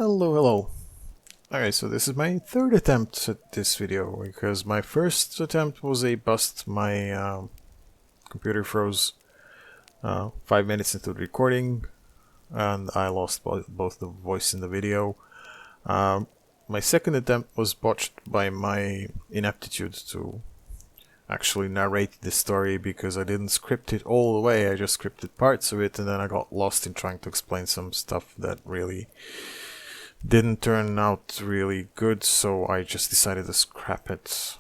Hello. Okay, so this is my third attempt at this video, because my first attempt was a bust. My computer froze 5 minutes into the recording, and I lost both the voice and the video. My second attempt was botched by my ineptitude to actually narrate this story, because I didn't script it all the way. I just scripted parts of it, and then I got lost in trying to explain some stuff that really didn't turn out really good, so I just decided to scrap it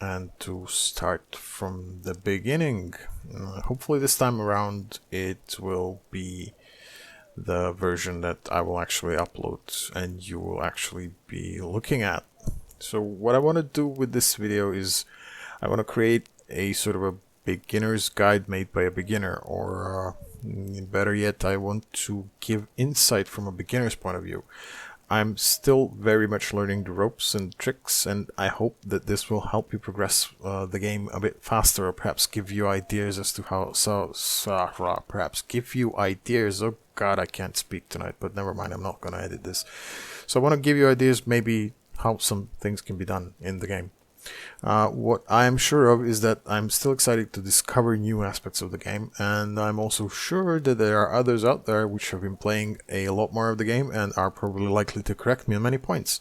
and to start from the beginning. Hopefully this time around it will be the version that I will actually upload and you will actually be looking at. So what I want to do with this video is I want to create a sort of a beginner's guide made by a beginner, or better yet, I want to give insight from a beginner's point of view. I'm still very much learning the ropes and tricks, and I hope that this will help you progress the game a bit faster, or perhaps give you ideas as to how. Perhaps give you ideas. Oh God, I can't speak tonight, but never mind. I'm not gonna edit this. So I want to give you ideas, maybe how some things can be done in the game. What I am sure of is that I'm still excited to discover new aspects of the game, and I'm also sure that there are others out there which have been playing a lot more of the game and are probably likely to correct me on many points,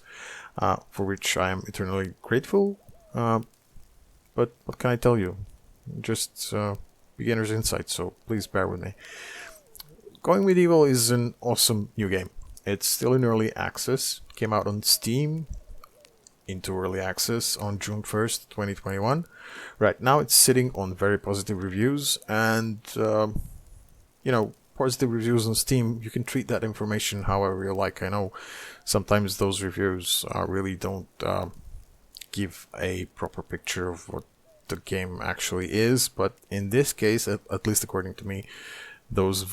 for which I am eternally grateful. But what can I tell you? Just beginner's insight, so please bear with me. Going Medieval is an awesome new game. It's still in early access, came out on Steam into early access on June 1st, 2021. Right now it's sitting on very positive reviews, and positive reviews on Steam, you can treat that information however you like. I know sometimes those reviews really don't give a proper picture of what the game actually is, but in this case, at least according to me, those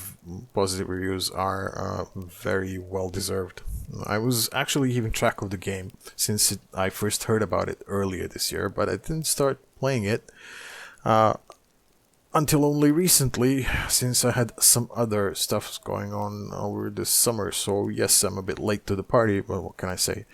positive reviews are very well deserved. I was actually keeping track of the game since I first heard about it earlier this year, but I didn't start playing it until only recently, since I had some other stuff going on over this summer. So yes, I'm a bit late to the party, but what can I say?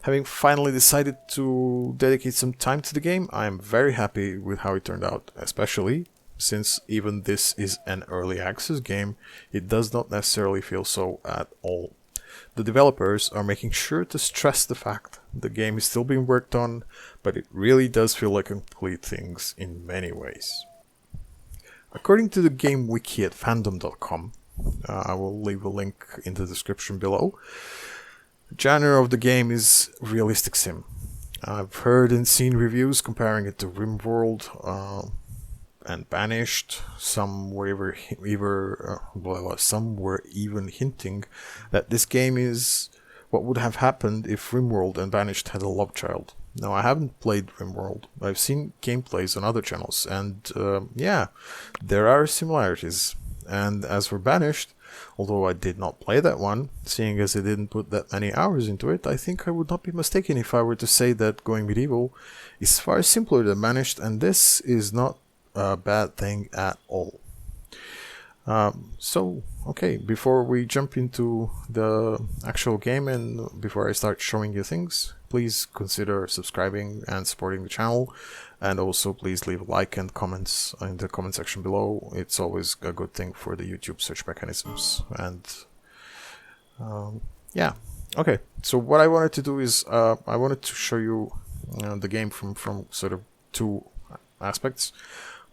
Having finally decided to dedicate some time to the game, I am very happy with how it turned out, especially since even this is an early access game, it does not necessarily feel so at all. The developers are making sure to stress the fact the game is still being worked on, but it really does feel like complete things in many ways. According to the game Wiki at fandom.com, I will leave a link in the description below, the genre of the game is realistic sim. I've heard and seen reviews comparing it to RimWorld, and Banished. Some were even hinting that this game is what would have happened if RimWorld and Banished had a love child. Now, I haven't played RimWorld. I've seen gameplays on other channels, and yeah, there are similarities. And as for Banished, although I did not play that one, seeing as I didn't put that many hours into it, I think I would not be mistaken if I were to say that Going Medieval is far simpler than Banished, and this is not a bad thing at all. So, okay, before we jump into the actual game and before I start showing you things, please consider subscribing and supporting the channel, and also please leave a like and comments in the comment section below. It's always a good thing for the YouTube search mechanisms. And yeah, okay, so what I wanted to do is I wanted to show you the game from sort of two aspects.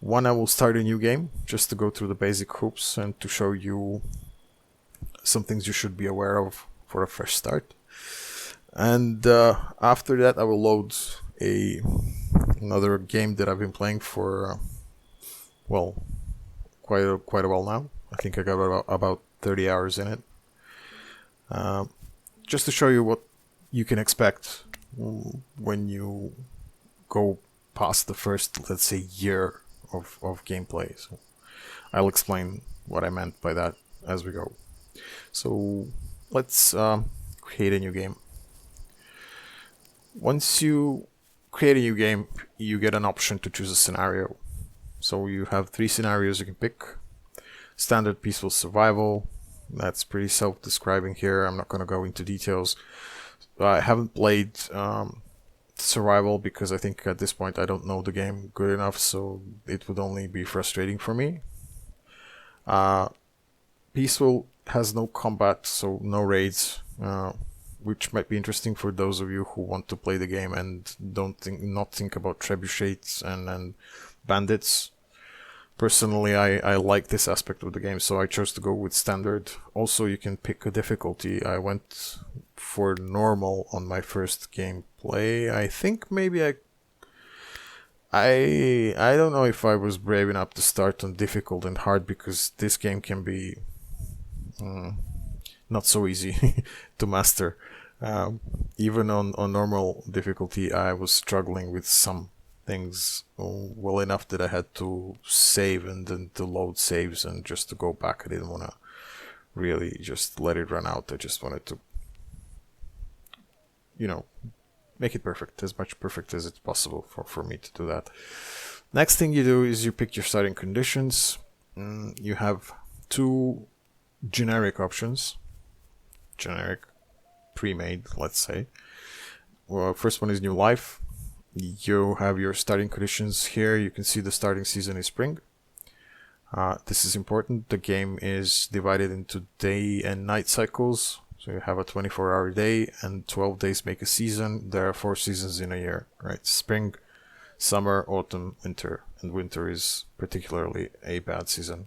One, I will start a new game just to go through the basic hoops and to show you some things you should be aware of for a fresh start. And after that, I will load another game that I've been playing for quite a while now. I think I got about 30 hours in it. Just to show you what you can expect when you go past the first, let's say, year of gameplay. So I'll explain what I meant by that as we go. So let's create a new game. Once you create a new game, you get an option to choose a scenario. So you have 3 scenarios you can pick: standard peaceful survival, That's pretty self-describing here. I'm not going to go into details. I haven't played survival because I think at this point I don't know the game good enough, so it would only be frustrating for me. Peaceful has no combat, so no raids, which might be interesting for those of you who want to play the game and not think about trebuchets and bandits. Personally, I like this aspect of the game, so I chose to go with standard. Also, you can pick a difficulty. I went for normal on my first gameplay. I think maybe I don't know if I was brave enough to start on difficult and hard, because this game can be not so easy to master. Even on normal difficulty, I was struggling with some things well enough that I had to save and then to load saves and just to go back. I didn't want to really just let it run out. I just wanted to, make it perfect, as much perfect as it's possible for me to do that. Next thing you do is you pick your starting conditions. You have two generic options. Generic, pre-made, let's say. Well, first one is new life. You have your starting conditions here. You can see the starting season is spring. This is important. The game is divided into day and night cycles. So you have a 24-hour day and 12 days make a season. There are 4 seasons in a year, right? Spring, summer, autumn, winter. And winter is particularly a bad season.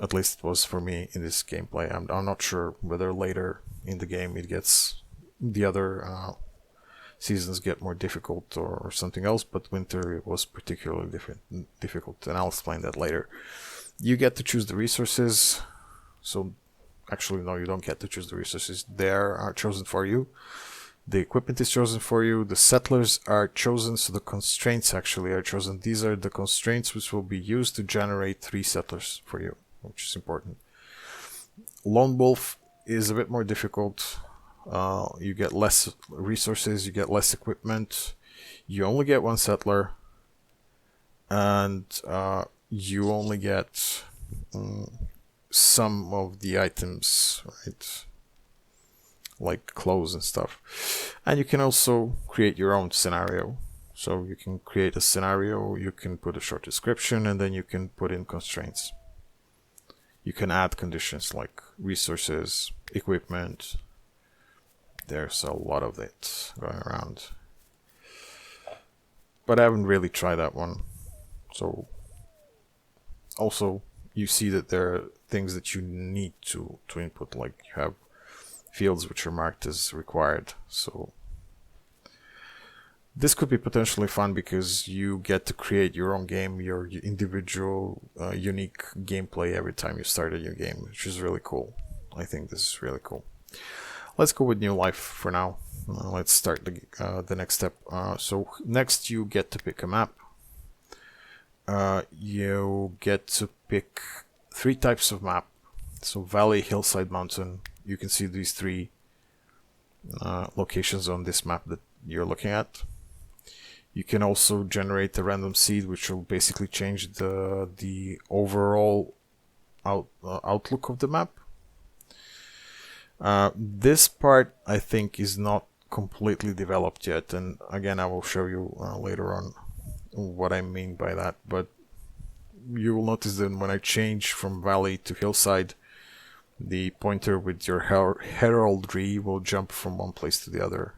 At least it was for me in this gameplay. I'm not sure whether later in the game it gets the other seasons get more difficult or something else, but winter was particularly difficult, and I'll explain that later. You get to choose the resources. So actually, no, you don't get to choose the resources. They are chosen for you. The equipment is chosen for you. The settlers are chosen, so the constraints actually are chosen. These are the constraints which will be used to generate 3 settlers for you, which is important. Lone wolf is a bit more difficult. You get less resources, you get less equipment, you only get 1 settler, and you only get some of the items, right? Like clothes and stuff. And you can also create your own scenario. So you can create a scenario, you can put a short description, and then you can put in constraints. You can add conditions like resources, equipment. There's a lot of it going around. But I haven't really tried that one. So also you see that there are things that you need to input, like you have fields which are marked as required. So this could be potentially fun because you get to create your own game, your individual unique gameplay every time you start a new game, which is really cool. I think this is really cool. Let's go with new life for now. Let's start the next step. So next you get to pick a map. You get to pick 3 types of map. So valley, hillside, mountain. You can see these 3 locations on this map that you're looking at. You can also generate a random seed, which will basically change the overall outlook of the map. This part, I think, is not completely developed yet, and again, I will show you later on what I mean by that. But you will notice that when I change from valley to hillside, the pointer with your heraldry will jump from one place to the other.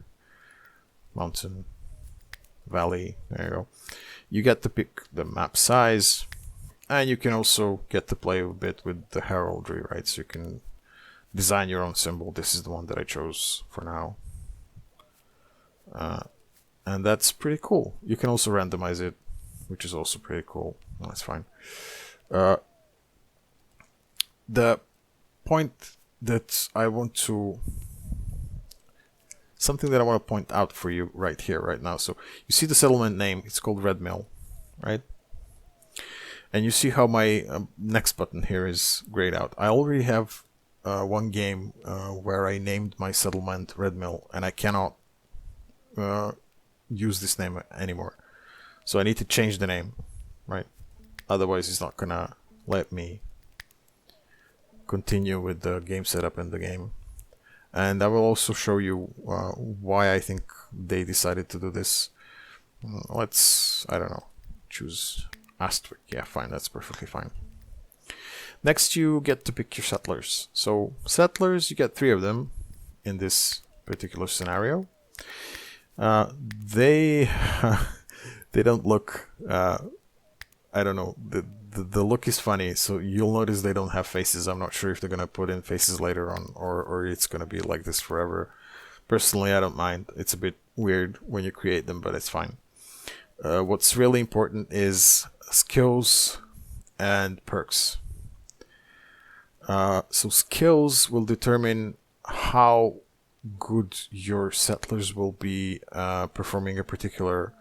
Mountain, valley, there you go. You get to pick the map size, and you can also get to play a bit with the heraldry, right? So you can design your own symbol. This is the one that I chose for now. And that's pretty cool. You can also randomize it, which is also pretty cool. That's fine. The point that I want to... Something that I want to point out for you right here, right now. So you see the settlement name. It's called Red Mill, right? And you see how my next button here is grayed out. I already have one game where I named my settlement Red Mill, and I cannot use this name anymore. So I need to change the name, right? Otherwise it's not gonna let me continue with the game setup and the game. And I will also show you why I think they decided to do this. Let's, I don't know, choose asterisk. Yeah, fine, that's perfectly fine. Next, you get to pick your settlers. So settlers, you get 3 of them in this particular scenario. They they don't look, I don't know, the look is funny, so you'll notice they don't have faces. I'm not sure if they're gonna put in faces later on, or it's gonna be like this forever. Personally, I don't mind. It's a bit weird when you create them, but it's fine. What's really important is skills and perks. So skills will determine how good your settlers will be performing a particular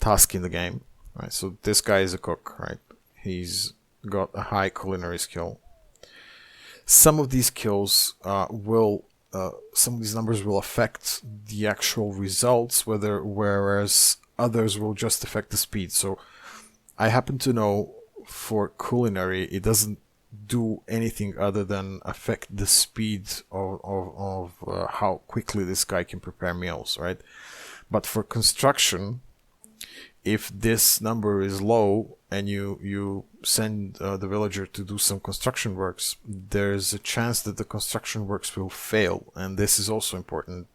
task in the game. Right. So this guy is a cook, right? He's got a high culinary skill. Some of these skills some of these numbers will affect the actual results, whereas others will just affect the speed. So I happen to know for culinary, it doesn't do anything other than affect the speed of how quickly this guy can prepare meals, right? But for construction, if this number is low and you send the villager to do some construction works, there's a chance that the construction works will fail. And this is also important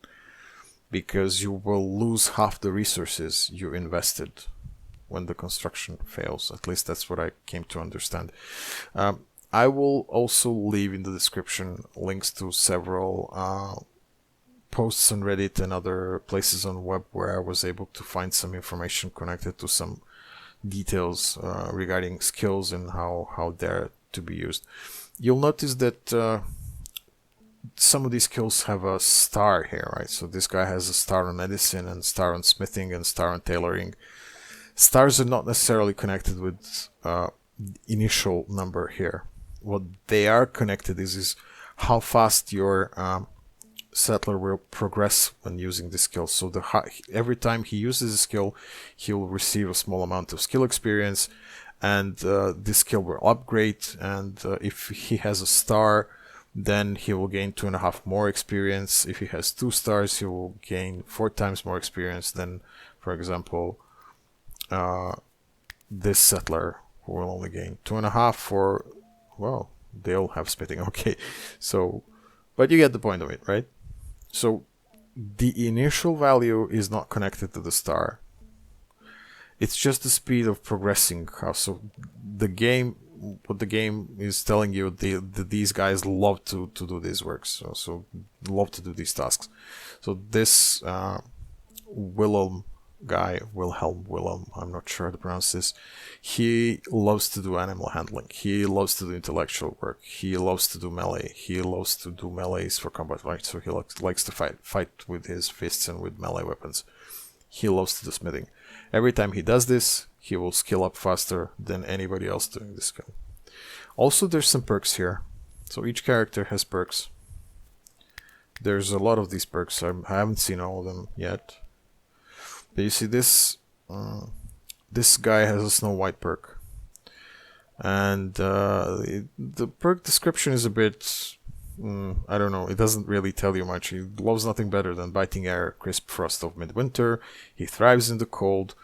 because you will lose half the resources you invested when the construction fails. At least that's what I came to understand. I will also leave in the description links to several posts on Reddit and other places on the web where I was able to find some information connected to some details regarding skills and how they're to be used. You'll notice that some of these skills have a star here, right? So this guy has a star on medicine and star on smithing and star on tailoring. Stars are not necessarily connected with initial number here. What they are connected is how fast your settler will progress when using this skill. So every time he uses a skill, he will receive a small amount of skill experience, and this skill will upgrade. And if he has a star, then he will gain 2.5 more experience. If he has 2 stars, he will gain 4 times more experience than, for example, this settler, who will only gain 2.5 for, well, they all have spitting. Okay, so, but you get the point of it, right? So the initial value is not connected to the star. It's just the speed of progressing. So the game, what the game is telling you, these guys love to do these works. So love to do these tasks. So this Wilhelm, I'm not sure how to pronounce this. He loves to do animal handling. He loves to do intellectual work. He loves to do melee. He loves to do melees for combat, right? So he likes to fight with his fists and with melee weapons. He loves to do smithing. Every time he does this, he will skill up faster than anybody else doing this skill. Also, there's some perks here. So each character has perks. There's a lot of these perks. I haven't seen all of them yet. But you see this guy has a Snow White perk, and the perk description is a bit, I don't know, it doesn't really tell you much. He loves nothing better than biting air, crisp frost of midwinter. He thrives in the cold.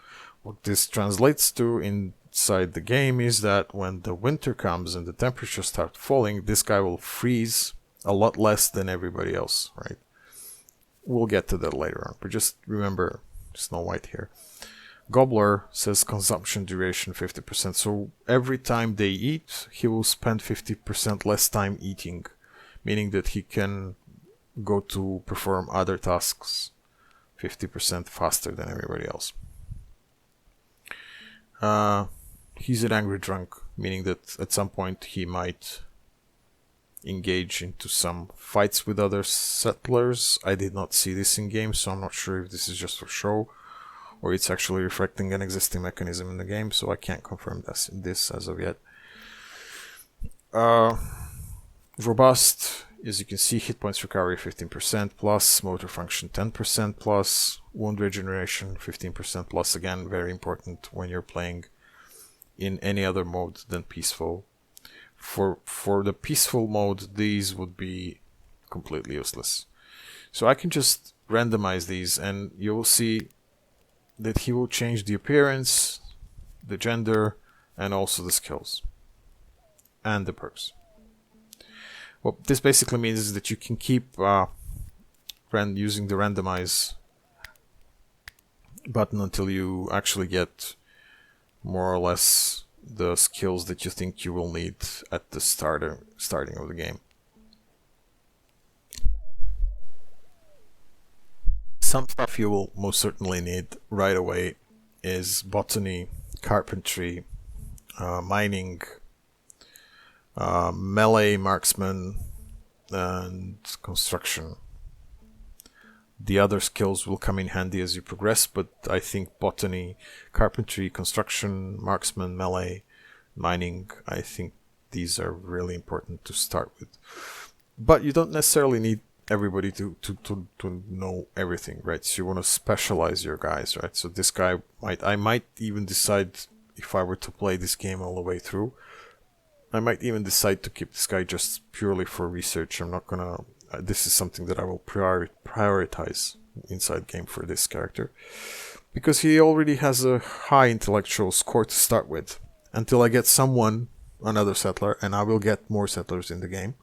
What this translates to inside the game is that when the winter comes and the temperatures start falling, this guy will freeze a lot less than everybody else, right? We'll get to that later on, but just remember Snow White here. Gobbler says consumption duration 50%. So every time they eat, he will spend 50% less time eating, meaning that he can go to perform other tasks 50% faster than everybody else. He's an angry drunk, meaning that at some point he might engage into some fights with other settlers. I did not see this in game, so I'm not sure if this is just for show or it's actually reflecting an existing mechanism in the game, so I can't confirm this as of yet. Robust, as you can see, hit points recovery 15% plus, motor function 10% plus, wound regeneration 15% plus, again very important when you're playing in any other mode than peaceful. for the peaceful mode, these would be completely useless. So I can just randomize these, and you will see that he will change the appearance, the gender, and also the skills and the perks. What this basically means is that you can keep using the randomize button until you actually get more or less the skills that you think you will need at the starting of the game. Some stuff you will most certainly need right away is botany, carpentry, mining, melee, marksman, and construction. The other skills will come in handy as you progress, but I think botany, carpentry, construction, marksman, melee, mining, I think these are really important to start with. But you don't necessarily need everybody to know everything, right? So you want to specialize your guys, right? So this guy I might even decide, if I were to play this game all the way through, I might even decide to keep this guy just purely for research. I'm not gonna this is something that I will prioritize inside game for this character, because he already has a high intellectual score to start with, until I get another settler, and I will get more settlers in the game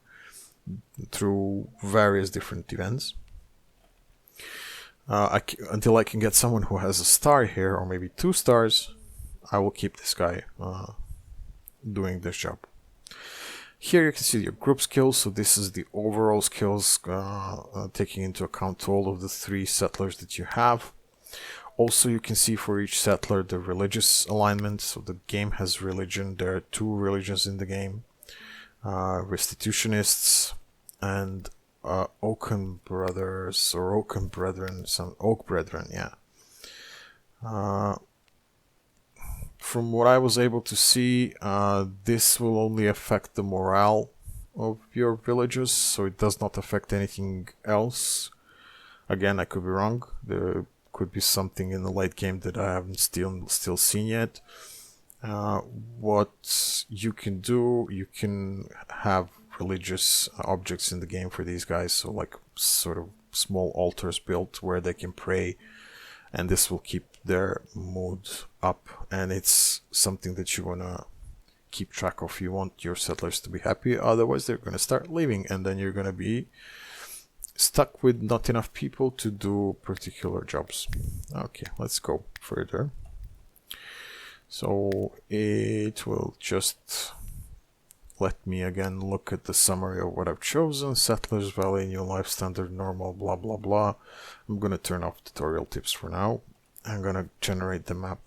through various different events. Until I can get someone who has a star here, or maybe 2 stars, I will keep this guy doing this job. Here you can see your group skills, so this is the overall skills, taking into account all of the 3 settlers that you have. Also, you can see for each settler the religious alignment, so the game has religion. There are 2 religions in the game, restitutionists and Oaken Brothers, or Oaken Brethren, some Oak Brethren, yeah. From what I was able to see, this will only affect the morale of your villagers, so it does not affect anything else. Again, I could be wrong. There could be something in the late game that I haven't still seen yet. What you can do, you can have religious objects in the game for these guys, so like sort of small altars built where they can pray, and this will keep their mood up, and it's something that you want to keep track of. You want your settlers to be happy, otherwise they're going to start leaving, and then you're going to be stuck with not enough people to do particular jobs. Okay, let's go further. So it will just let me again look at the summary of what I've chosen. Settlers, Valley, New Life, Standard, Normal, blah blah blah. I'm gonna turn off tutorial tips for now. I'm gonna generate the map.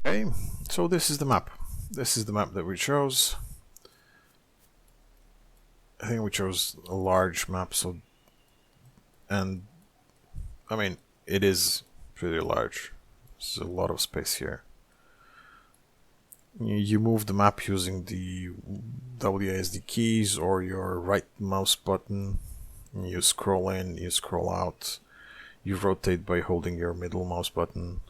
Okay, so this is the map. This is the map that we chose. I think we chose a large map, and I mean, it is pretty large. There's a lot of space here. You move the map using the WASD keys or your right mouse button. You scroll in, you scroll out. You rotate by holding your middle mouse button.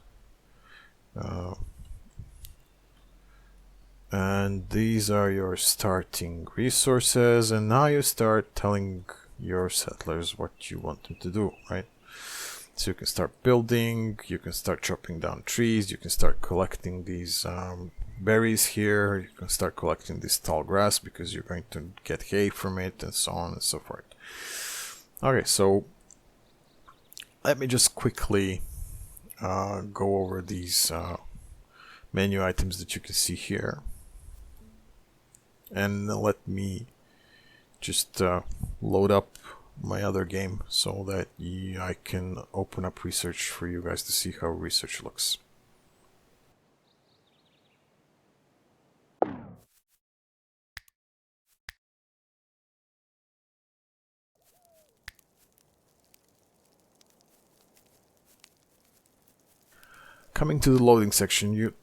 And these are your starting resources, and now you start telling your settlers what you want them to do, right? So you can start building, you can start chopping down trees, you can start collecting these berries here, you can start collecting this tall grass because you're going to get hay from it, and so on and so forth. Okay, so let me just quickly go over these menu items that you can see here. And let me just load up my other game so that I can open up research for you guys to see how research looks. Coming to the loading section,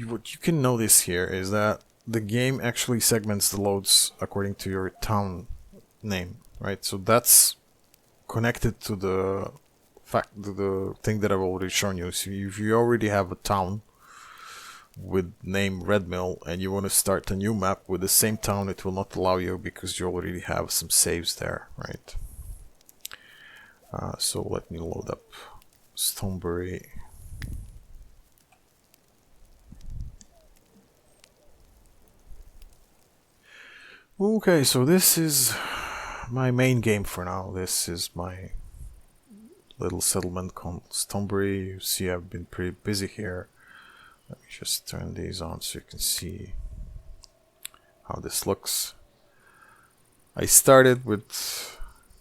what you can notice here is that the game actually segments the loads according to your town name, right? So that's connected to the thing that I've already shown you. So if you already have a town with name Red Mill and you want to start a new map with the same town, it will not allow you because you already have some saves there, right? So let me load up Stonebury. Okay, so this is my main game for now. This is my little settlement called Stonebury. You see I've been pretty busy here. Let me just turn these on so you can see how this looks. I started with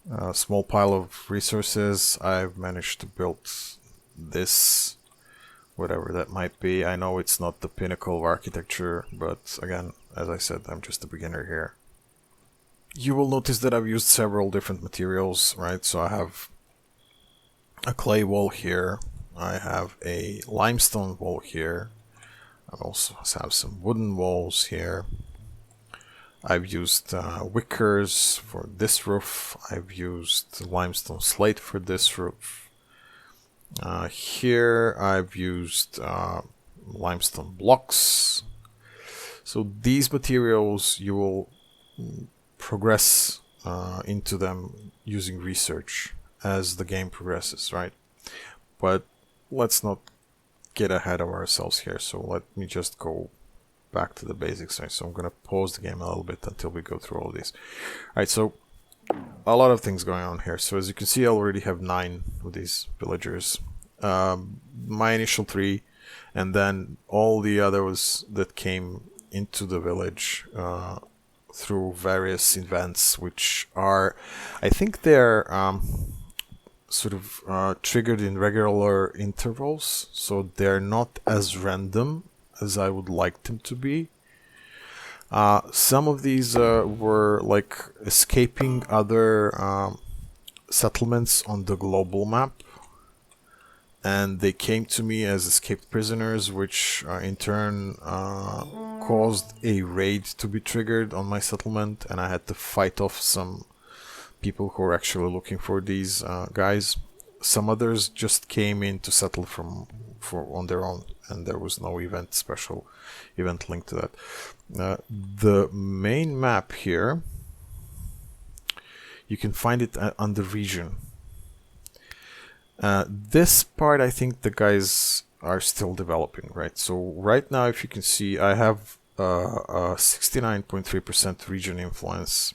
a small pile of resources. I've managed to build this, whatever that might be. I know it's not the pinnacle of architecture, but again, as I said, I'm just a beginner here. You will notice that I've used several different materials, right? So I have a clay wall here. I have a limestone wall here. I also have some wooden walls here. I've used wickers for this roof. I've used limestone slate for this roof. Here I've used limestone blocks. So these materials you will progress into them using research as the game progresses, right? But let's not get ahead of ourselves here, so let me just go back to the basics, right? So I'm gonna pause the game a little bit until we go through all these. Alright, so a lot of things going on here. So as you can see, I already have 9 of these villagers. My initial 3, and then all the others that came into the village through various events, which are, I think they're sort of triggered in regular intervals, so they're not as random as I would like them to be. Some of these were like escaping other settlements on the global map, and they came to me as escaped prisoners, which in turn caused a raid to be triggered on my settlement, and I had to fight off some people who were actually looking for these guys. Some others just came in to settle on their own, and there was no special event linked to that. The main map here, you can find it on the region. This part, I think the guys are still developing, right? So right now, if you can see, I have a 69.3% region influence.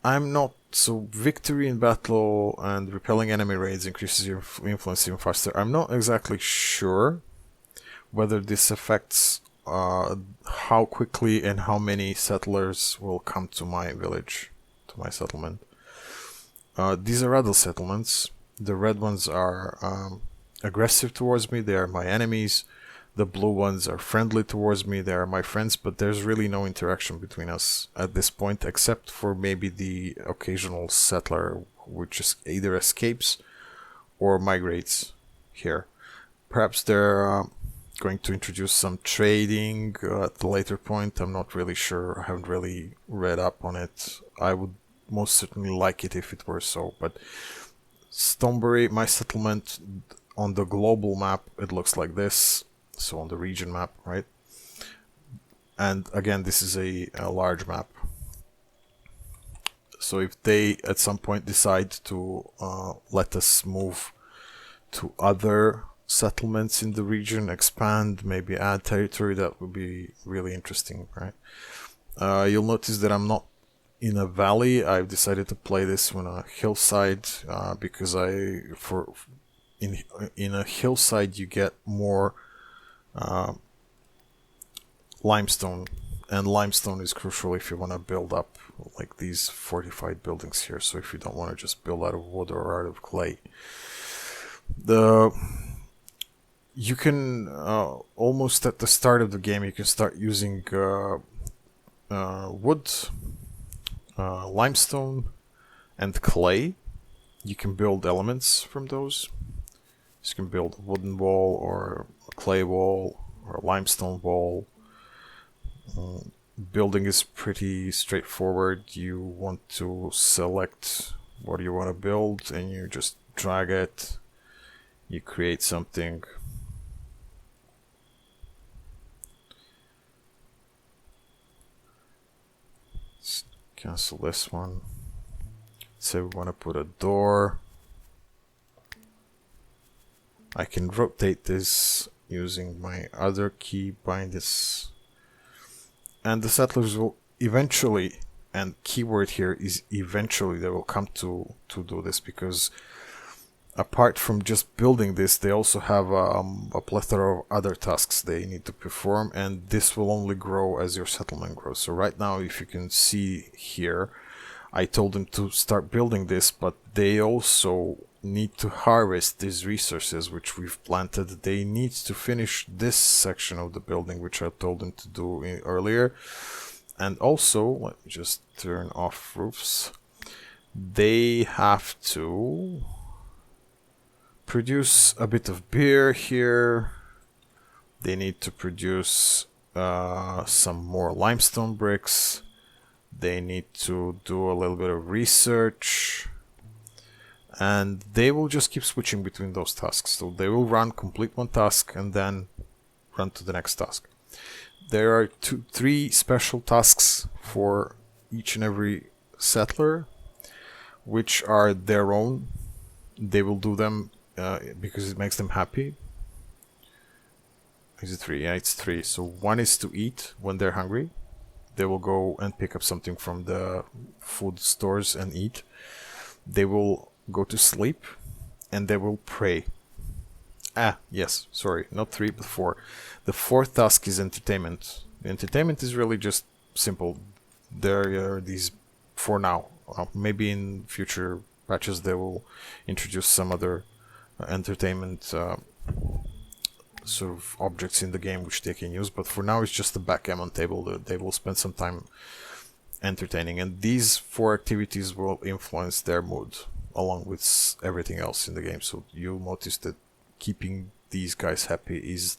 I'm not, so victory in battle and repelling enemy raids increases your influence even faster. I'm not exactly sure whether this affects how quickly and how many settlers will come to my village, to my settlement. These are other settlements. The red ones are aggressive towards me. They are my enemies. The blue ones are friendly towards me. They are my friends, but there's really no interaction between us at this point, except for maybe the occasional settler which is either escapes or migrates here. Perhaps they're going to introduce some trading at the later point. I'm not really sure. I haven't really read up on it. I would most certainly like it if it were so, but Stonebury, my settlement, on the global map, it looks like this. So on the region map, right? And again, this is a large map. So if they at some point decide to let us move to other settlements in the region, expand, maybe add territory, that would be really interesting, right? You'll notice that I'm not in a valley. I've decided to play this on a hillside because in a hillside you get more limestone, and limestone is crucial if you want to build up like these fortified buildings here. So if you don't want to just build out of wood or out of clay, you can almost at the start of the game you can start using wood, limestone, and clay. You can build elements from those. So you can build a wooden wall or a clay wall or a limestone wall. Building is pretty straightforward. You want to select what you want to build and you just drag it. You create something. Let's cancel this one. So we want to put a door. I can rotate this using my other key, bind this. And the settlers will eventually, and keyword here is eventually, they will come to do this, because apart from just building this, they also have a plethora of other tasks they need to perform, and this will only grow as your settlement grows. So right now, if you can see here, I told them to start building this, but they also need to harvest these resources which we've planted. They need to finish this section of the building, which I told them to do earlier. And also, let me just turn off roofs. They have to produce a bit of beer here. They need to produce some more limestone bricks. They need to do a little bit of research. And they will just keep switching between those tasks. So they will complete one task and then run to the next task. There are three special tasks for each and every settler, which are their own. They will do them because it makes them happy. Is it three? Yeah, it's three. So one is to eat when they're hungry. They will go and pick up something from the food stores and eat. They will go to sleep, and they will pray. Yes, sorry, not three, but four. The fourth task is entertainment. Entertainment is really just simple. There are these for now. Maybe in future patches they will introduce some other entertainment sort of objects in the game which they can use, but for now it's just a backgammon table that they will spend some time entertaining, and these four activities will influence their mood along with everything else in the game. So you'll notice that keeping these guys happy is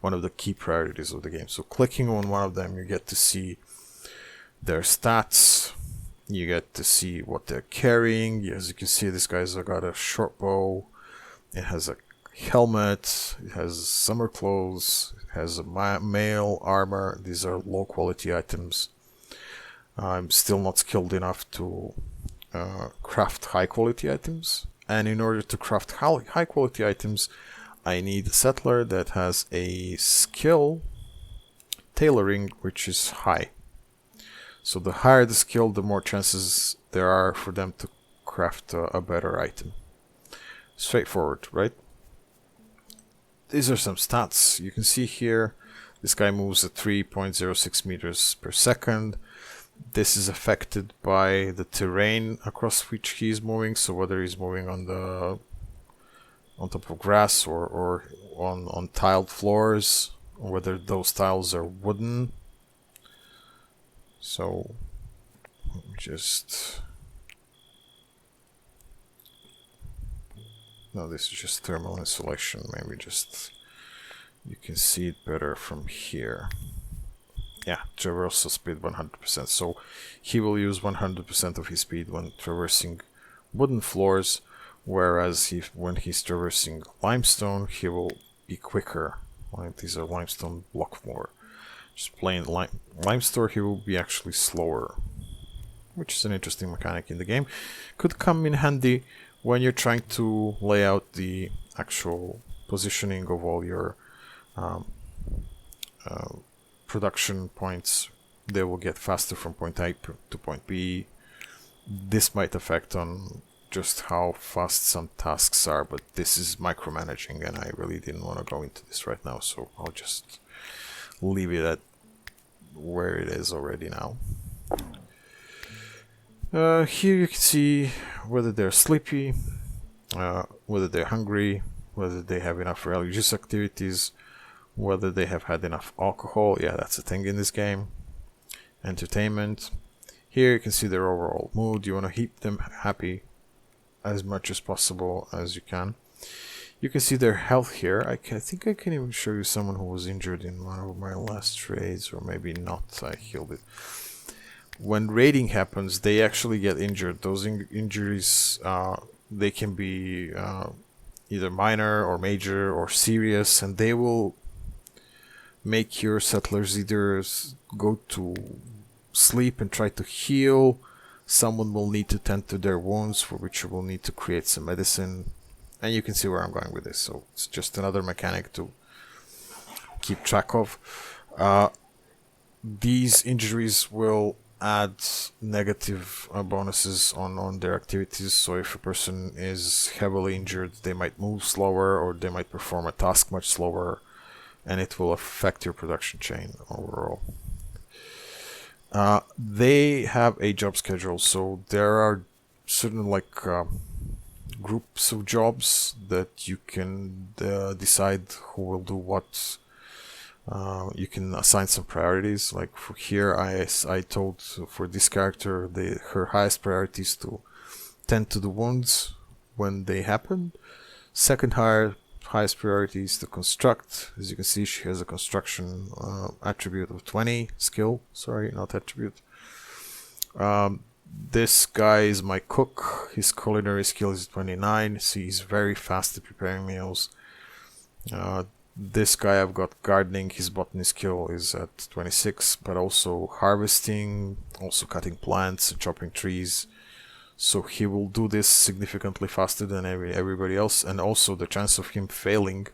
one of the key priorities of the game. So clicking on one of them, you get to see their stats, you get to see what they're carrying. As you can see, this guy's got a short bow, it has a helmet, it has summer clothes, it has a mail armor. These are low quality items. I'm still not skilled enough to craft high quality items, and in order to craft high quality items I need a settler that has a skill tailoring which is high. So the higher the skill, the more chances there are for them to craft a better item. Straightforward, right? These are some stats. You can see here this guy moves at 3.06 meters per second. This is affected by the terrain across which he is moving, so whether he's moving on top of grass or on tiled floors, or whether those tiles are wooden. So let me just... No, this is just thermal insulation. Maybe just you can see it better from here. Yeah, traversal speed 100%. So he will use 100% of his speed when traversing wooden floors, whereas when he's traversing limestone, he will be quicker. Like these are limestone block floor. Just plain limestone, he will be actually slower, which is an interesting mechanic in the game. Could come in handy when you're trying to lay out the actual positioning of all your production points. They will get faster from point A to point B. This might affect on just how fast some tasks are, but this is micromanaging and I really didn't want to go into this right now, so I'll just leave it at where it is already now. Here you can see whether they're sleepy, whether they're hungry, whether they have enough religious activities, whether they have had enough alcohol. Yeah, that's a thing in this game. Entertainment. Here you can see their overall mood. You want to keep them happy as much as possible as you can. You can see their health here. I think I can even show you someone who was injured in one of my last raids, or maybe not. I healed it. When raiding happens, they actually get injured. Those injuries, they can be either minor or major or serious, and they will make your settlers either go to sleep and try to heal. Someone will need to tend to their wounds, for which you will need to create some medicine. And you can see where I'm going with this. So it's just another mechanic to keep track of. These injuries will add negative bonuses on their activities. So if a person is heavily injured, they might move slower, or they might perform a task much slower, and it will affect your production chain overall. They have a job schedule, so there are certain groups of jobs that you can decide who will do what. You can assign some priorities. Like for here, I told for this character, her highest priority is to tend to the wounds when they happen. Second highest priority is to construct. As you can see, she has a construction attribute of 20 skill. Sorry, not attribute. This guy is my cook. His culinary skill is 29. So he's very fast at preparing meals. This guy I've got gardening. His botany skill is at 26, but also harvesting, also cutting plants and chopping trees. So he will do this significantly faster than everybody else, and also the chance of him failing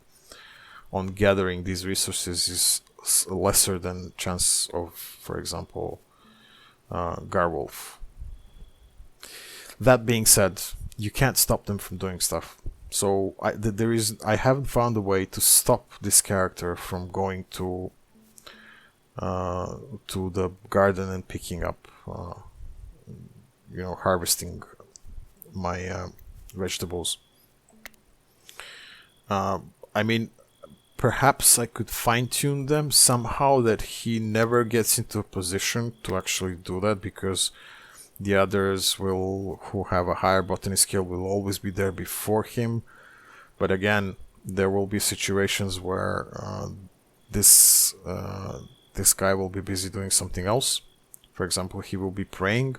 on gathering these resources is lesser than chance of, for example, Garwolf. That being said, you can't stop them from doing stuff. So I haven't found a way to stop this character from going to the garden and picking up, harvesting my vegetables. I mean, perhaps I could fine-tune them somehow that he never gets into a position to actually do that, because the others who have a higher botany skill will always be there before him. But again, there will be situations where this guy will be busy doing something else. For example, he will be praying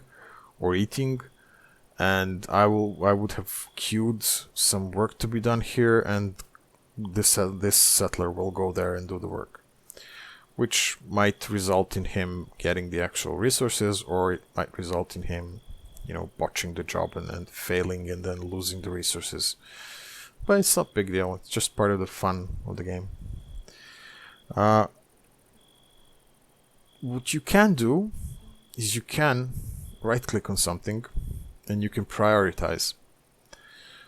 or eating, and I would have queued some work to be done here, and this settler will go there and do the work, which might result in him getting the actual resources, or it might result in him, botching the job and failing and then losing the resources. But it's not a big deal. It's just part of the fun of the game. What you can do is you can right-click on something and you can prioritize.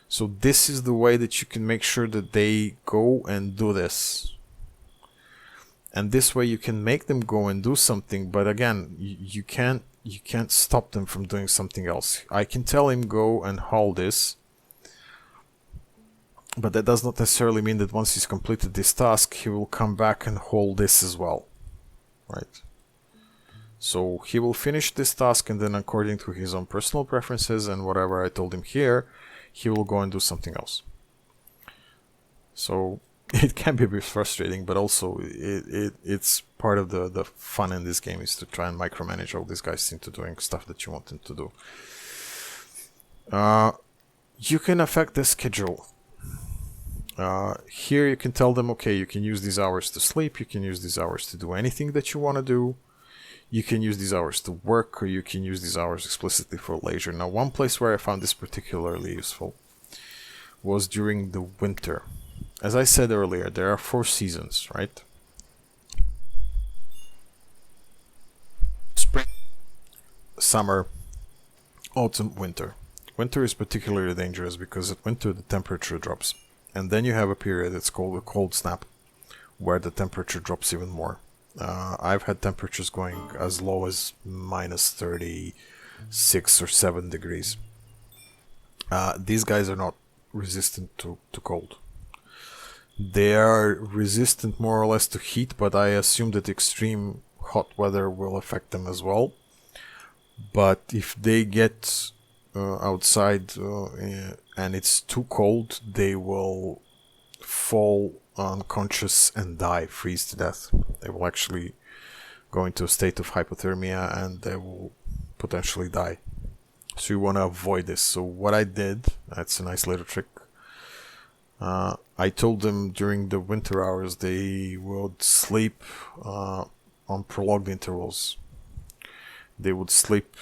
So this is the way that you can make sure that they go and do this. And this way you can make them go and do something, but again, you can't stop them from doing something else. I can tell him go and haul this, but that does not necessarily mean that once he's completed this task, he will come back and haul this as well, right? So he will finish this task, and then according to his own personal preferences and whatever I told him here, he will go and do something else. So it can be a bit frustrating, but also it's part of the fun in this game, is to try and micromanage all these guys into doing stuff that you want them to do. You can affect the schedule. Here you can tell them, okay, you can use these hours to sleep, you can use these hours to do anything that you want to do, you can use these hours to work, or you can use these hours explicitly for leisure. Now, one place where I found this particularly useful was during the winter. As I said earlier, there are 4 seasons, right? Spring, summer, autumn, winter. Winter is particularly dangerous because at winter the temperature drops. And then you have a period that's called a cold snap, where the temperature drops even more. I've had temperatures going as low as minus 36 or 7 degrees. These guys are not resistant to cold. They are resistant more or less to heat, but I assume that extreme hot weather will affect them as well. But if they get outside and it's too cold, they will fall unconscious and die, freeze to death. They will actually go into a state of hypothermia and they will potentially die. So you want to avoid this. So what I did, that's a nice little trick. I told them during the winter hours they would sleep on prolonged intervals. They would sleep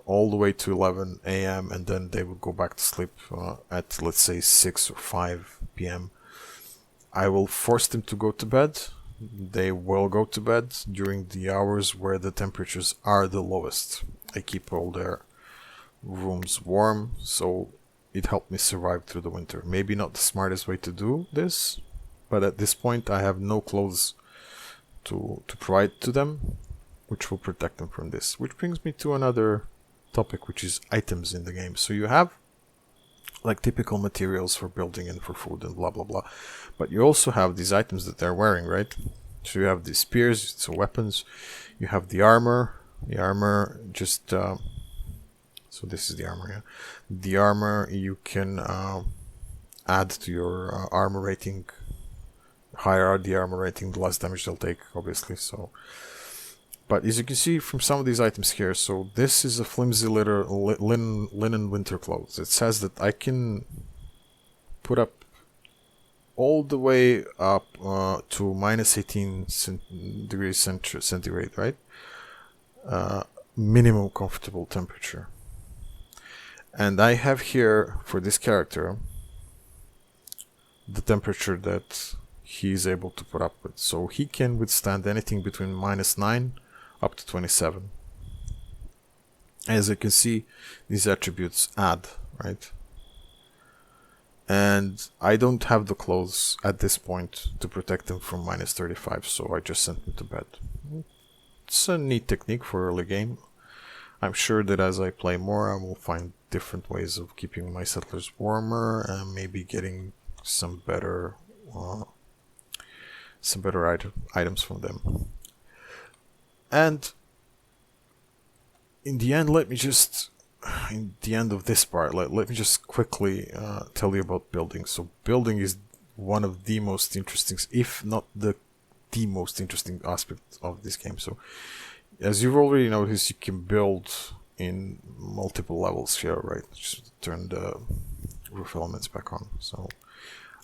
all the way to 11 a.m. and then they would go back to sleep at, let's say, 6 or 5 p.m. I will force them to go to bed. They will go to bed during the hours where the temperatures are the lowest. I keep all their rooms warm, so it helped me survive through the winter. Maybe not the smartest way to do this, but at this point I have no clothes to provide to them, which will protect them from this. Which brings me to another topic, which is items in the game. So you have like typical materials for building and for food and blah blah blah, but you also have these items that they're wearing, right? So you have the spears, so weapons. You have the armor. The armor just so this is the armor, yeah. The armor you can add to your armor rating. Higher the armor rating, the less damage they'll take, obviously. So, but as you can see from some of these items here, so this is a flimsy linen winter clothes. It says that I can put up all the way up to minus 18 degrees centigrade, right? Minimum comfortable temperature. And I have here, for this character, the temperature that he is able to put up with. So he can withstand anything between minus 9 up to 27. As you can see, these attributes add, right? And I don't have the clothes at this point to protect them from minus 35, so I just sent them to bed. It's a neat technique for early game. I'm sure that as I play more, I will find different ways of keeping my settlers warmer and maybe getting some better items from them. And in the end, in the end of this part, let me just quickly tell you about building. So building is one of the most interesting, if not the most interesting aspect of this game. So as you've already noticed, you can build in multiple levels here, right? Just turn the roof elements back on. So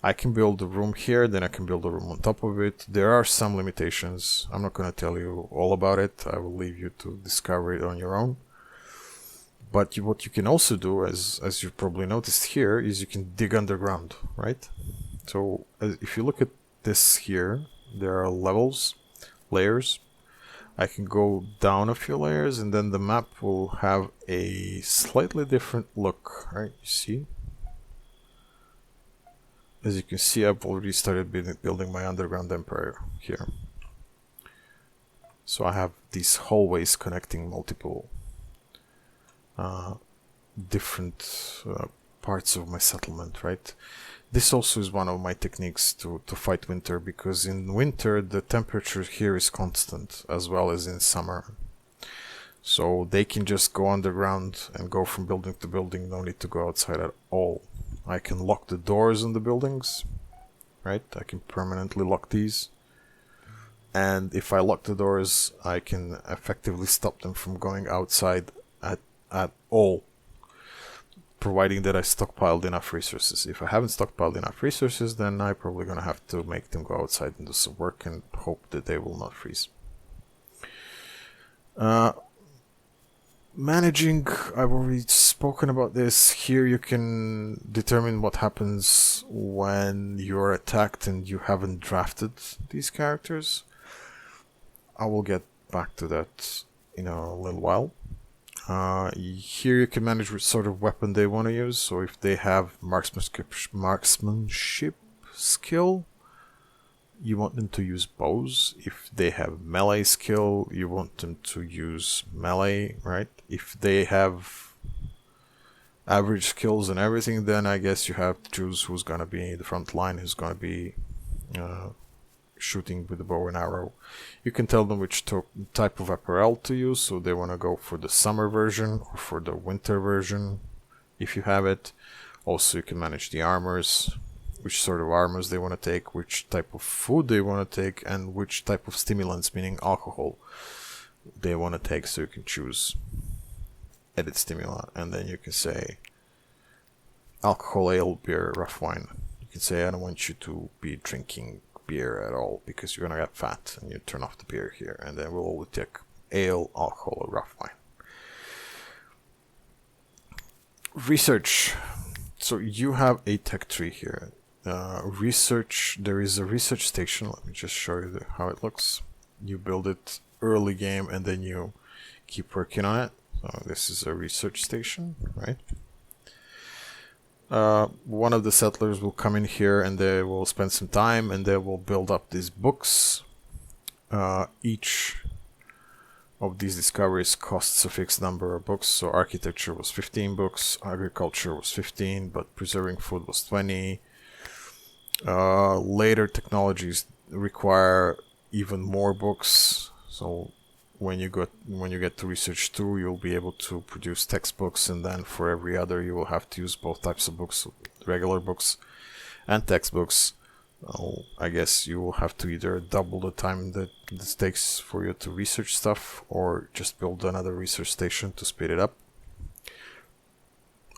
I can build a room here, then I can build a room on top of it. There are some limitations. I'm not going to tell you all about it. I will leave you to discover it on your own. But what you can also do, as you've probably noticed here, is you can dig underground, right? So if you look at this here, there are levels, layers. I can go down a few layers and then the map will have a slightly different look, right? You see? As you can see, I've already started building my underground empire here. So I have these hallways connecting multiple different parts of my settlement, right? This also is one of my techniques to fight winter, because in winter the temperature here is constant as well as in summer. So they can just go underground and go from building to building, no need to go outside at all. I can lock the doors on the buildings, right? I can permanently lock these. And if I lock the doors, I can effectively stop them from going outside at all, providing that I stockpiled enough resources. If I haven't stockpiled enough resources, then I'm probably going to have to make them go outside and do some work and hope that they will not freeze. Managing, I've already spoken about this. Here you can determine what happens when you're attacked and you haven't drafted these characters. I will get back to that in a little while. Here you can manage what sort of weapon they want to use. So if they have marksmanship skill, you want them to use bows. If they have melee skill, you want them to use melee, right? If they have average skills and everything, then I guess you have to choose who's going to be the front line, who's going to be shooting with the bow and arrow. You can tell them which type of apparel to use, so they want to go for the summer version or for the winter version if you have it. Also, you can manage the armors. which sort of armors they want to take, which type of food they want to take, and which type of stimulants, meaning alcohol, they want to take. So you can choose edit stimuli, and then you can say alcohol, ale, beer, rough wine. You can say I don't want you to be drinking beer at all because you're gonna get fat, and you turn off the beer here, and then we'll only take ale, alcohol, or rough wine. Research. So you have a tech tree here. Research. There is a research station. Let me just show you how it looks. You build it early game, and then you keep working on it. So this is a research station, right? One of the settlers will come in here, and they will spend some time, and they will build up these books. Each of these discoveries costs a fixed number of books. So architecture was 15 books, agriculture was 15, but preserving food was 20. Later technologies require even more books. So when you get to research 2, you'll be able to produce textbooks, and then for every other you will have to use both types of books, regular books and textbooks. I guess you will have to either double the time that this takes for you to research stuff, or just build another research station to speed it up.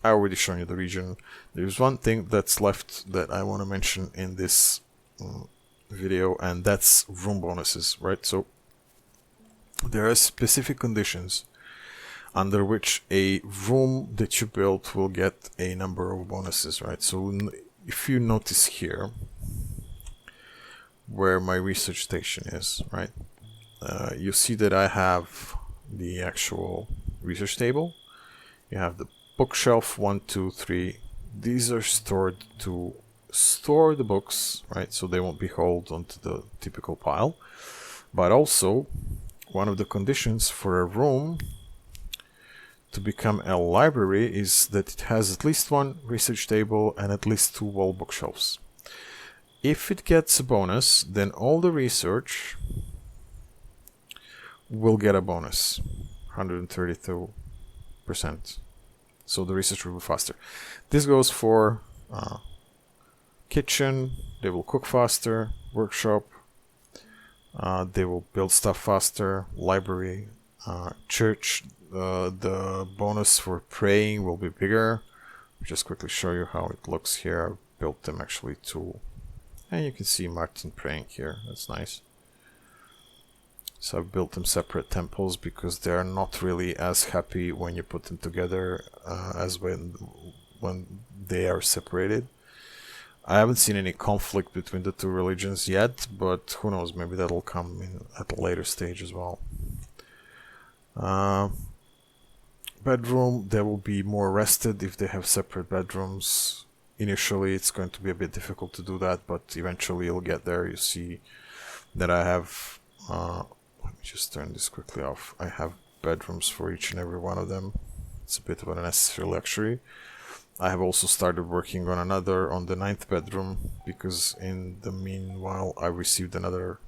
I already shown you the region. There's one thing that's left that I want to mention in this video, and that's room bonuses, right? So there are specific conditions under which a room that you built will get a number of bonuses, right? So if you notice here where my research station is, right, you see that I have the actual research table. You have the bookshelf 1, 2, 3. These are stored to store the books, right, so they won't be hauled onto the typical pile. But also, one of the conditions for a room to become a library is that it has at least one research table and at least 2 wall bookshelves. If it gets a bonus, then all the research will get a bonus, 132%. So the research will be faster. This goes for kitchen, they will cook faster, workshop, they will build stuff faster, library, church, the bonus for praying will be bigger. I'll just quickly show you how it looks here. I built them actually too. And you can see Martin praying here, that's nice. So I've built them separate temples because they're not really as happy when you put them together as when they are separated. I haven't seen any conflict between the two religions yet, but who knows, maybe that'll come in at a later stage as well. Bedroom, they will be more rested if they have separate bedrooms. Initially it's going to be a bit difficult to do that, but eventually you'll get there. You see that I have, let me just turn this quickly off. I have bedrooms for each and every one of them. It's a bit of an unnecessary luxury. I have also started working on another on the 9th bedroom, because in the meanwhile I received another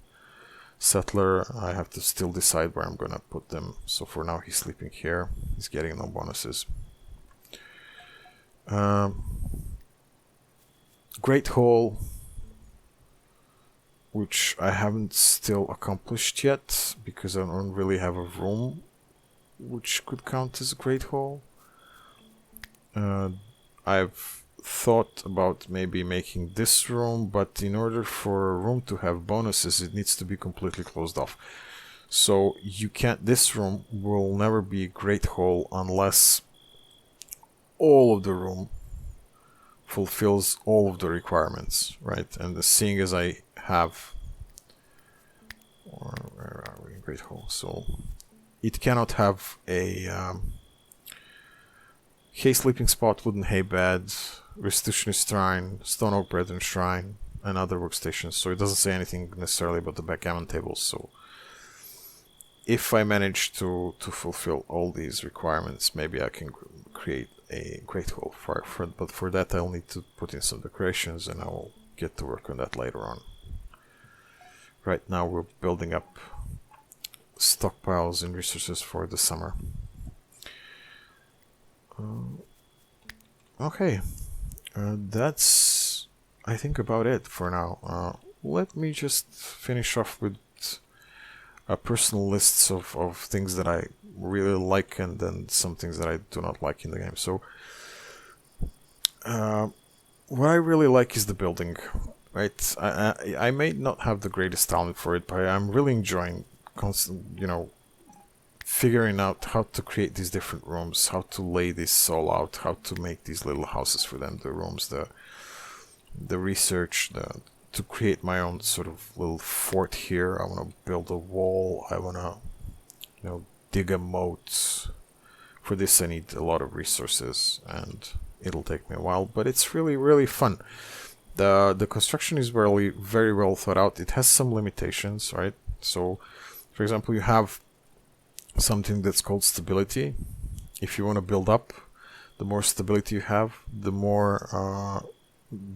settler. I have to still decide where I'm gonna put them. So for now he's sleeping here. He's getting no bonuses. Great Hall, which I haven't still accomplished yet because I don't really have a room which could count as a Great Hall. I've thought about maybe making this room, but in order for a room to have bonuses, it needs to be completely closed off. So you can't, this room will never be a Great Hall unless all of the room fulfills all of the requirements, right? And seeing as I have, or where are we in Great Hall? So it cannot have a hay sleeping spot, wooden hay bed, restitutionist shrine, stone oak brethren shrine, and other workstations. So it doesn't say anything necessarily about the backgammon tables. So if I manage to fulfill all these requirements, maybe I can create a Great Hall but for that I'll need to put in some decorations, and I will get to work on that later on. Right now we're building up stockpiles and resources for the summer. Okay, that's I think about it for now. Let me just finish off with personal lists of things that I really like and then some things that I do not like in the game. So what I really like is the building, right? I may not have the greatest talent for it, but I'm really enjoying figuring out how to create these different rooms, how to lay this all out, how to make these little houses for them, the rooms, the research, to create my own sort of little fort here. I want to build a wall. I want to, dig a moat. For this, I need a lot of resources, and it'll take me a while, but it's really, really fun. The construction is really very well thought out. It has some limitations, right? So, for example, you have something that's called stability. If you want to build up, the more stability you have, the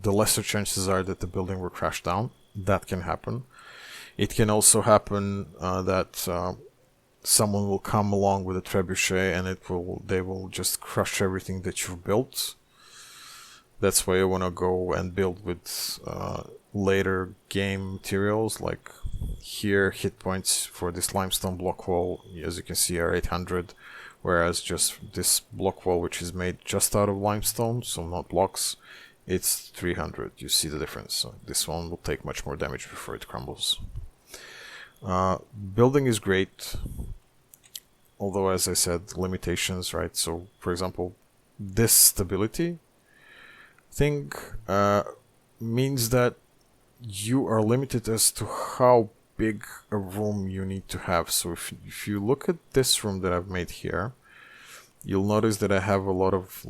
lesser chances are that the building will crash down. That can happen. It can also happen that someone will come along with a trebuchet and they will just crush everything that you've built. That's why I want to go and build with later game materials, like here hit points for this limestone block wall, as you can see, are 800, whereas just this block wall, which is made just out of limestone, so not blocks, it's 300. You see the difference. So this one will take much more damage before it crumbles. Building is great, although, as I said, limitations, right? So, for example, this stability thing means that you are limited as to how big a room you need to have. So if you look at this room that I've made here, you'll notice that I have a lot of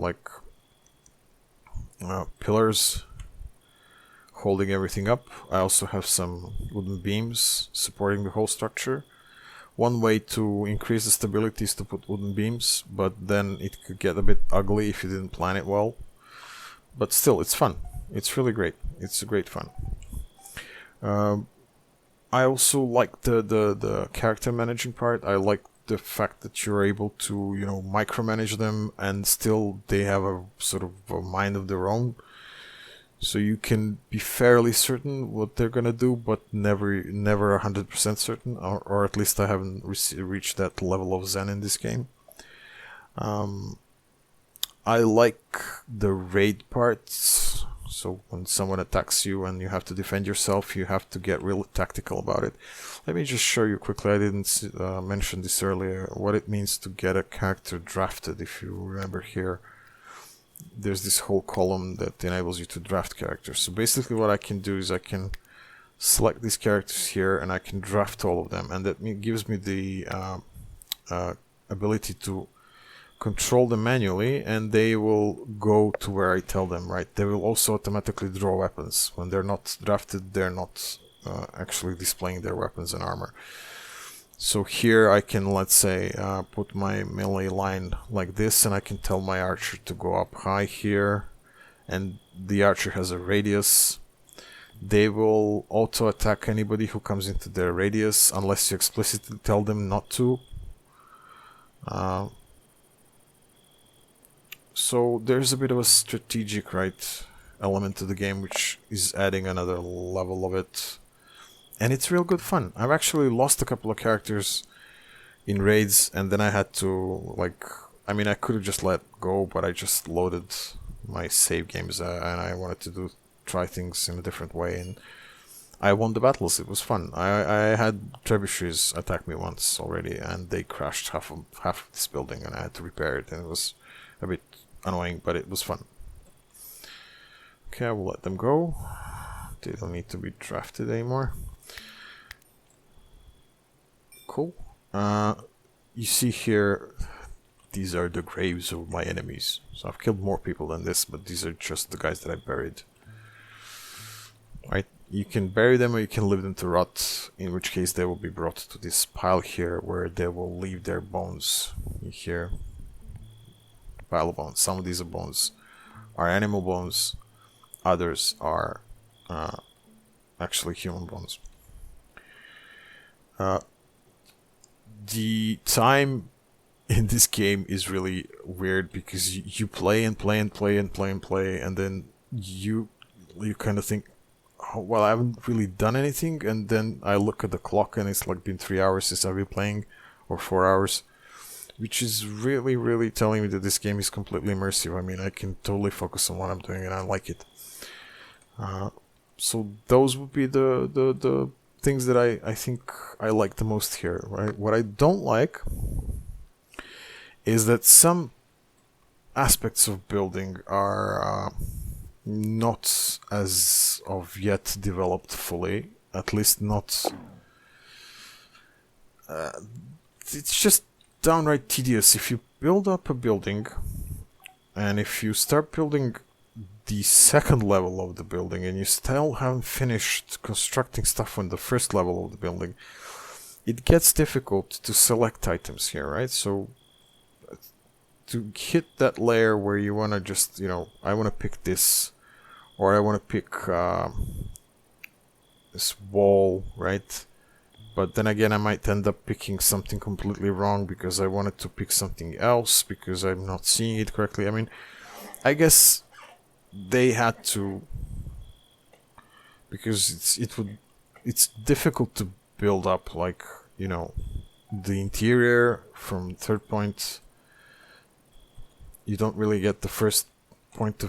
pillars holding everything up. I also have some wooden beams supporting the whole structure. One way to increase the stability is to put wooden beams, but then it could get a bit ugly if you didn't plan it well. But still, it's fun. It's really great. It's a great fun. I also like the character managing part. I like the fact that you're able to, micromanage them and still they have a sort of a mind of their own. So you can be fairly certain what they're gonna do, but never 100% certain, or at least I haven't reached that level of zen in this game. I like the raid parts. So when someone attacks you and you have to defend yourself, you have to get real tactical about it. Let me just show you quickly, I didn't mention this earlier, what it means to get a character drafted. If you remember here, there's this whole column that enables you to draft characters. So basically what I can do is I can select these characters here and I can draft all of them, and that gives me the ability to control them manually, and they will go to where I tell them, right? They will also automatically draw weapons. When they're not drafted, they're not actually displaying their weapons and armor. So here I can, let's say, put my melee line like this, and I can tell my archer to go up high here, and the archer has a radius. They will auto attack anybody who comes into their radius unless you explicitly tell them not to. So there's a bit of a strategic element to the game, which is adding another level of it. And it's real good fun. I've actually lost a couple of characters in raids, and then I had to, I could have just let go, but I just loaded my save games, and I wanted to try things in a different way, and I won the battles. It was fun. I had trebuchets attack me once already, and they crashed half of this building, and I had to repair it, and it was a bit annoying, but it was fun. Okay, I will let them go. They don't need to be drafted anymore. Cool. You see here, these are the graves of my enemies. So I've killed more people than this, but these are just the guys that I buried. Right? You can bury them or you can leave them to rot, in which case they will be brought to this pile here where they will leave their bones. Here. Pile of bones. Some of these bones are animal bones, others are actually human bones. The time in this game is really weird because you play and play and play and play and play, and then you you kind of think, oh, well, I haven't really done anything, and then I look at the clock and it's like been 3 hours since I've been playing, or 4 hours, which is really, really telling me that this game is completely immersive. I mean, I can totally focus on what I'm doing and I like it. So those would be the things that I think I like the most here, right? What I don't like is that some aspects of building are not as of yet developed fully, at least not. It's just downright tedious. If you build up a building, and if you start building the second level of the building and you still haven't finished constructing stuff on the first level of the building, it gets difficult to select items here, right? So to hit that layer where you want to just, I want to pick this, or I want to pick this wall, right? But then again, I might end up picking something completely wrong because I wanted to pick something else because I'm not seeing it correctly. I mean, I guess they had to, because it's difficult to build up, like, the interior from third point. You don't really get the first point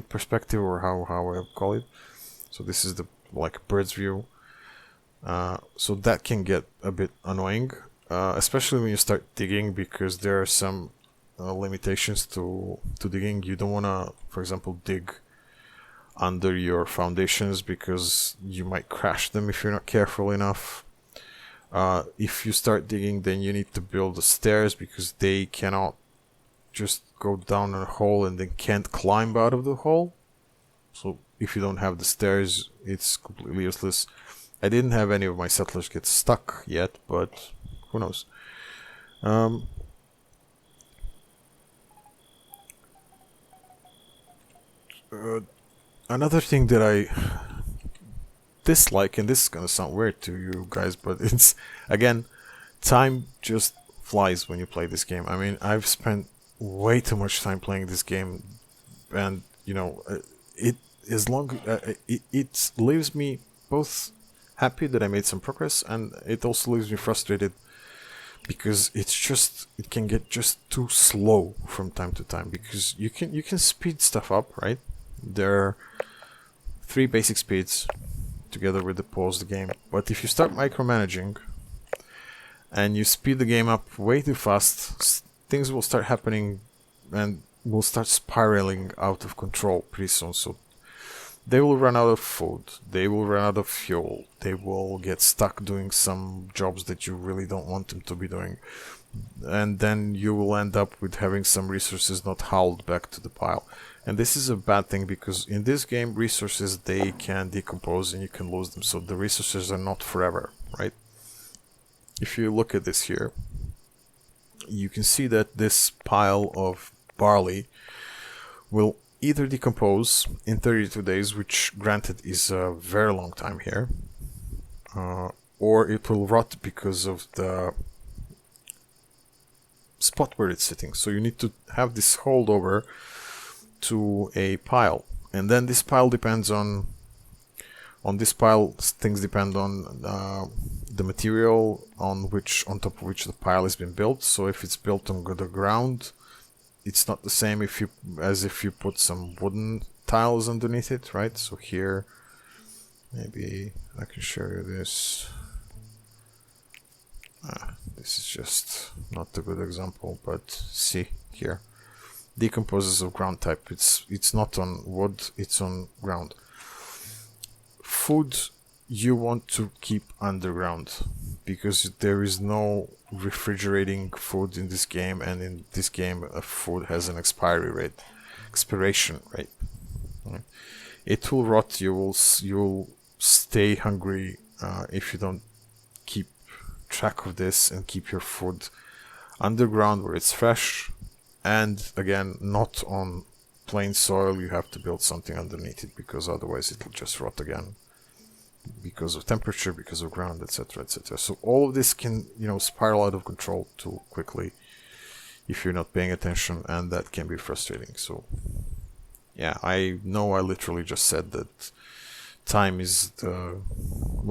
perspective, or how I call it. So this is the bird's view. So that can get a bit annoying, especially when you start digging, because there are some limitations to digging. You don't want to, for example, dig under your foundations because you might crash them if you're not careful enough. If you start digging, then you need to build the stairs because they cannot just go down a hole and then can't climb out of the hole. So if you don't have the stairs, it's completely useless. I didn't have any of my settlers get stuck yet, but who knows. Another thing that I dislike, and this is gonna sound weird to you guys, but it's, again, time just flies when you play this game. I mean, I've spent way too much time playing this game, and it leaves me both happy that I made some progress, and it also leaves me frustrated because it can get just too slow from time to time, because you can speed stuff up, right? There are 3 basic speeds together with the pause the game, but if you start micromanaging and you speed the game up way too fast, things will start happening and will start spiraling out of control pretty soon. So they will run out of food, they will run out of fuel, they will get stuck doing some jobs that you really don't want them to be doing, and then you will end up with having some resources not hauled back to the pile. And this is a bad thing, because in this game, resources, they can decompose and you can lose them, so the resources are not forever, right? If you look at this here, you can see that this pile of barley will either decompose in 32 days, which granted is a very long time here, or it will rot because of the spot where it's sitting. So you need to have this holdover to a pile, and then this pile depends on this pile, things depend on the material on top of which the pile has been built. So if it's built on the ground, it's not the same as if you put some wooden tiles underneath it, right? So here, maybe I can show you this. This is just not a good example, but see here, decomposes of ground type. It's not on wood, it's on ground. Food you want to keep underground, because there is no refrigerating food in this game, and in this game food has an expiration rate. Right? It will rot. You will stay hungry if you don't keep track of this and keep your food underground where it's fresh, and again, not on plain soil. You have to build something underneath it, because otherwise it will just rot again, because of temperature, because of ground, etc., etc. So all of this can, spiral out of control too quickly if you're not paying attention, and that can be frustrating. So yeah, I know I literally just said that time is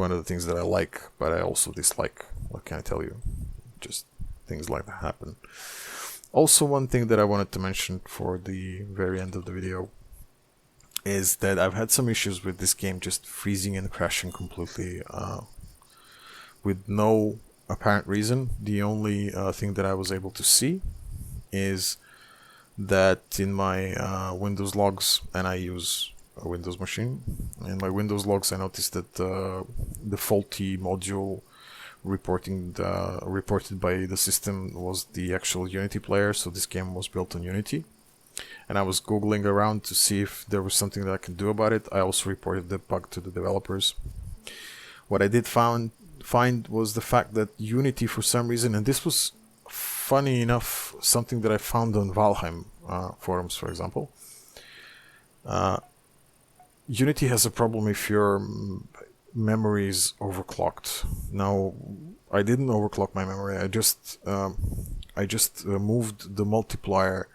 one of the things that I like, but I also dislike. What can I tell you? Just things like that happen. Also, one thing that I wanted to mention for the very end of the video is that I've had some issues with this game just freezing and crashing completely with no apparent reason. The only thing that I was able to see is that in my Windows logs, and I use a Windows machine, in my Windows logs I noticed that the faulty module reported by the system was the actual Unity player, so this game was built on Unity. And I was googling around to see if there was something that I can do about it. I also reported the bug to the developers. What I did find was the fact that Unity, for some reason, and this was funny enough something that I found on Valheim forums, for example, Unity has a problem if your memory is overclocked. Now, I didn't overclock my memory. I just moved the multiplier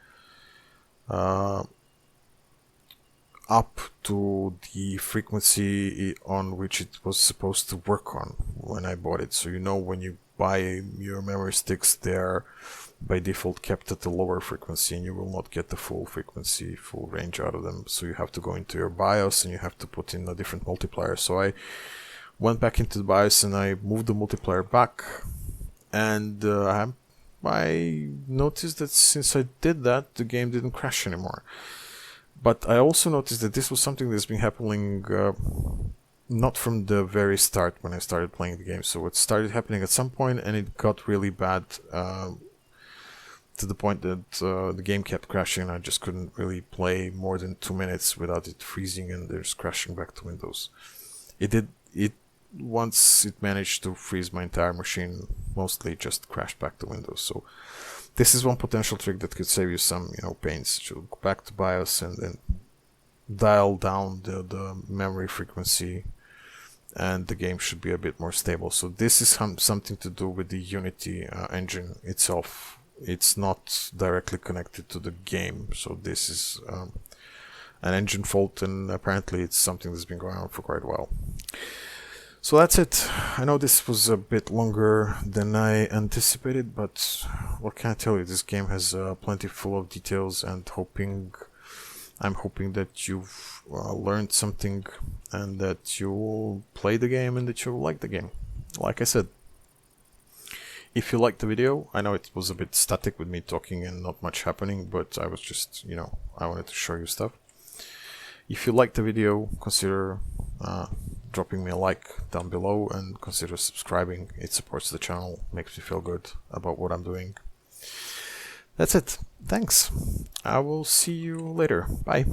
up to the frequency on which it was supposed to work on when I bought it. So you know, when you buy your memory sticks, they're by default kept at the lower frequency, and you will not get the full frequency, full range out of them. So you have to go into your BIOS and you have to put in a different multiplier. So I went back into the BIOS and I moved the multiplier back, and I noticed that since I did that, the game didn't crash anymore. But I also noticed that this was something that's been happening not from the very start when I started playing the game. So it started happening at some point, and it got really bad to the point that the game kept crashing. I just couldn't really play more than 2 minutes without it freezing and just crashing back to Windows. Once it managed to freeze my entire machine, mostly it just crashed back to Windows. So this is one potential trick that could save you some, pains. So go back to BIOS and then dial down the memory frequency, and the game should be a bit more stable. So this is something to do with the Unity engine itself. It's not directly connected to the game, so this is an engine fault, and apparently it's something that's been going on for quite a while. So that's it. I know this was a bit longer than I anticipated, but what can I tell you? This game has plenty full of details, and I'm hoping that you've learned something, and that you'll play the game, and that you'll like the game. Like I said, if you liked the video, I know it was a bit static with me talking and not much happening, but I was just, I wanted to show you stuff. If you liked the video, consider dropping me a like down below, and consider subscribing. It supports the channel, makes me feel good about what I'm doing. That's it. Thanks. I will see you later. Bye.